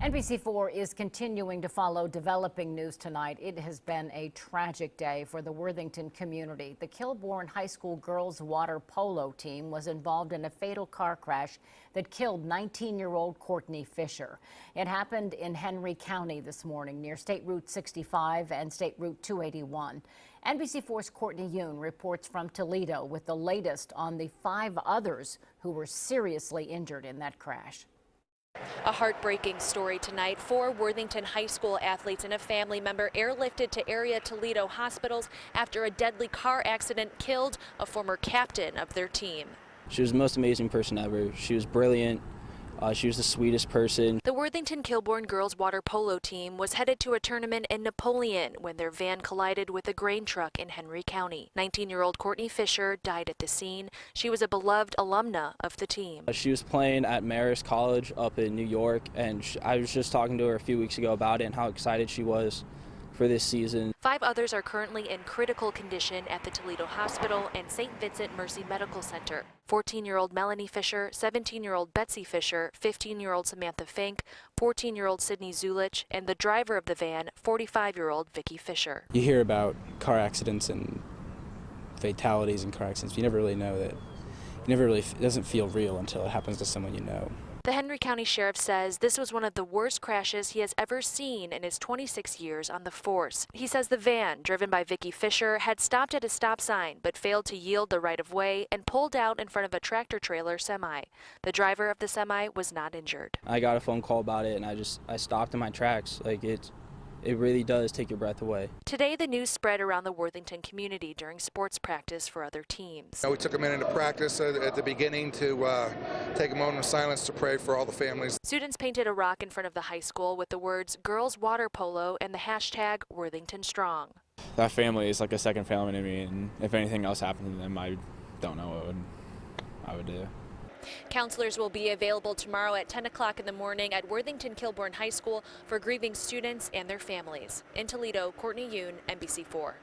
NBC4 is continuing to follow developing news tonight. It has been a tragic day for the Worthington community. The Kilbourne High School girls water polo team was involved in a fatal car crash that killed 19-year-old Courtney Fisher. It happened in Henry County this morning near State Route 65 and State Route 281. NBC4's Courtney Yoon reports from Toledo with the latest on the 5 others who were seriously injured in that crash. A heartbreaking story tonight. 4 Worthington High School athletes and a family member airlifted to area Toledo hospitals after a deadly car accident killed a former captain of their team. She was the most amazing person ever. She was brilliant. She was the sweetest person. The Worthington Kilbourne girls water polo team was headed to a tournament in Napoleon when their van collided with a grain truck in Henry County. 19-year-old Courtney Fisher died at the scene. She was a beloved alumna of the team. She was playing at Marist College up in New York, and I was just talking to her a few weeks ago about it and how excited she was for this season. 5 others are currently in critical condition at the Toledo Hospital and St. Vincent Mercy Medical Center. 14-year-old Melanie Fisher, 17-year-old Betsy Fisher, 15-year-old Samantha Fink, 14-year-old Sydney Zulich, and the driver of the van, 45-year-old Vicky Fisher. You hear about car accidents and fatalities in car accidents. You never really know that. It doesn't feel real until it happens to someone you know. The Henry County Sheriff says this was one of the worst crashes he has ever seen in his 26 years on the force. He says the van, driven by Vicky Fisher, had stopped at a stop sign but failed to yield the right-of-way and pulled out in front of a tractor-trailer semi. The driver of the semi was not injured. I got a phone call about it, and I stopped in my tracks. Like it really does take your breath away. Today, the news spread around the Worthington community during sports practice for other teams. We took a minute to practice at the beginning to take a moment of silence to pray for all the families. Students painted a rock in front of the high school with the words "Girls Water Polo" and the hashtag Worthington Strong. That family is like a second family to me, and if anything else happened to them, I don't know what I would do. Counselors will be available tomorrow at 10 o'clock in the morning at Worthington Kilbourne High School for grieving students and their families. In Toledo, Courtney Yoon, NBC4.